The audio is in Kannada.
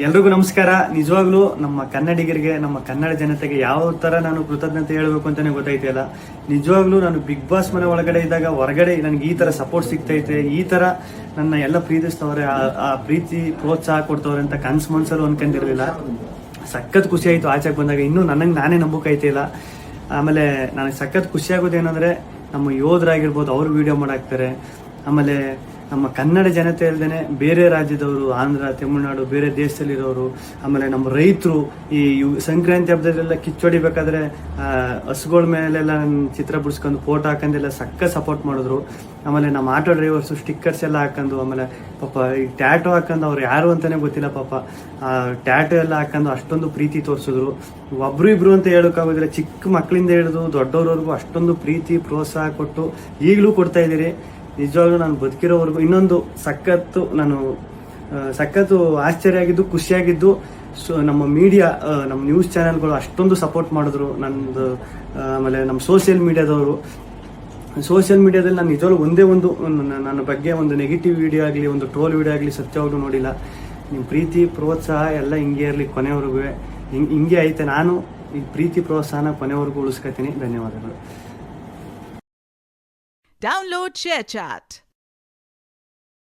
ಎಲ್ರಿಗೂ ನಮಸ್ಕಾರ. ನಿಜವಾಗ್ಲೂ ನಮ್ಮ ಕನ್ನಡಿಗರಿಗೆ, ನಮ್ಮ ಕನ್ನಡ ಜನತೆಗೆ ಯಾವ ತರ ನಾನು ಕೃತಜ್ಞತೆ ಹೇಳಬೇಕು ಅಂತಾನೆ ಗೊತ್ತಾಯ್ತಿಲ್ಲ. ನಿಜವಾಗ್ಲೂ ನಾನು ಬಿಗ್ ಬಾಸ್ ಮನೆ ಒಳಗಡೆ ಇದ್ದಾಗ ಹೊರಗಡೆ ನನಗೆ ಈ ತರ ಸಪೋರ್ಟ್ ಸಿಗ್ತೈತೆ, ಈ ತರ ನನ್ನ ಎಲ್ಲ ಪ್ರೀತಿಸ್ತವ್ರೆ, ಆ ಪ್ರೀತಿ ಪ್ರೋತ್ಸಾಹ ಕೊಡ್ತವ್ರೆ ಅಂತ ಕನ್ಸ್ ಮನ್ಸಲ್ಲೂ ಅನ್ಕೊಂಡಿರ್ಲಿಲ್ಲ. ಸಖತ್ ಖುಷಿ ಆಯ್ತು ಆಚೆಗೆ ಬಂದಾಗ. ಇನ್ನೂ ನನಗೆ ನಾನೇ ನಂಬಕಾಯ್ತಿಲ್ಲ. ಆಮೇಲೆ ನನಗೆ ಸಖತ್ ಖುಷಿ ಆಗೋದೇನಂದ್ರೆ ನಮ್ಮ ಯೋಧರಾಗಿರ್ಬೋದು, ಅವ್ರು ವಿಡಿಯೋ ಮಾಡಾಕ್ತಾರೆ. ಆಮೇಲೆ ನಮ್ಮ ಕನ್ನಡ ಜನತೆ ಅಲ್ಲದೆ ಬೇರೆ ರಾಜ್ಯದವರು, ಆಂಧ್ರ, ತಮಿಳುನಾಡು, ಬೇರೆ ದೇಶದಲ್ಲಿರೋರು, ಆಮೇಲೆ ನಮ್ಮ ರೈತರು ಈ ಸಂಕ್ರಾಂತಿ ಹಬ್ಬದಲ್ಲೆಲ್ಲ ಕಿಚ್ಚೊಡಿಬೇಕಾದ್ರೆ ಹಸುಗಳ ಮೇಲೆಲ್ಲ ಚಿತ್ರ ಬಿಡಿಸ್ಕೊಂಡು ಫೋಟೋ ಹಾಕೊಂಡೆಲ್ಲ ಸಕ್ಕ ಸಪೋರ್ಟ್ ಮಾಡಿದ್ರು. ಆಮೇಲೆ ನಮ್ಮ ಆಟೋ ಡ್ರೈವರ್ಸು ಸ್ಟಿಕ್ಕರ್ಸ್ ಎಲ್ಲ ಹಾಕೊಂಡು, ಆಮೇಲೆ ಪಾಪ ಈ ಟ್ಯಾಟೋ ಹಾಕೊಂಡು, ಅವ್ರು ಯಾರು ಅಂತಾನೆ ಗೊತ್ತಿಲ್ಲ ಪಾಪ, ಟ್ಯಾಟೋ ಎಲ್ಲ ಹಾಕೊಂಡು ಅಷ್ಟೊಂದು ಪ್ರೀತಿ ತೋರಿಸಿದ್ರು. ಒಬ್ರು ಇಬ್ರು ಅಂತ ಹೇಳೋಕ್ಕಾಗೋದಿಲ್ಲ, ಚಿಕ್ಕ ಮಕ್ಕಳಿಂದ ಹಿಡಿದು ದೊಡ್ಡವ್ರವರೆಗೂ ಅಷ್ಟೊಂದು ಪ್ರೀತಿ ಪ್ರೋತ್ಸಾಹ ಕೊಟ್ಟು ಈಗಲೂ ಕೊಡ್ತಾ ಇದ್ದೀರಿ. ನಿಜವಾಗ್ಲೂ ನಾನು ಬದುಕಿರೋವರೆಗೂ ಇನ್ನೊಂದು ಸಖತ್ತು ಆಶ್ಚರ್ಯ ಆಗಿದ್ದು, ಖುಷಿಯಾಗಿದ್ದು, ನಮ್ಮ ಮೀಡಿಯಾ, ನಮ್ಮ ನ್ಯೂಸ್ ಚಾನೆಲ್ಗಳು ಅಷ್ಟೊಂದು ಸಪೋರ್ಟ್ ಮಾಡಿದ್ರು ನಂದು. ಆಮೇಲೆ ನಮ್ಮ ಸೋಷಿಯಲ್ ಮೀಡಿಯಾದಲ್ಲಿ ನಾನು ನಿಜವಾಗ್ಲೂ ಒಂದೇ ಒಂದು ನನ್ನ ಬಗ್ಗೆ ಒಂದು ನೆಗೆಟಿವ್ ವಿಡಿಯೋ ಆಗಲಿ, ಒಂದು ಟ್ರೋಲ್ ವಿಡಿಯೋ ಆಗಲಿ ಸತ್ಯವಾಗ್ಲೂ ನೋಡಿಲ್ಲ. ನಿಮ್ಮ ಪ್ರೀತಿ ಪ್ರೋತ್ಸಾಹ ಎಲ್ಲ ಹಿಂಗೆ ಇರಲಿ, ಕೊನೆವರೆಗೂ ಹಿಂಗೆ ಐತೆ. ನಾನು ಈ ಪ್ರೀತಿ ಪ್ರೋತ್ಸಾಹನ ಕೊನೆವರೆಗೂ ಉಳಿಸ್ಕೊತೀನಿ. ಧನ್ಯವಾದಗಳು. Download ShareChat.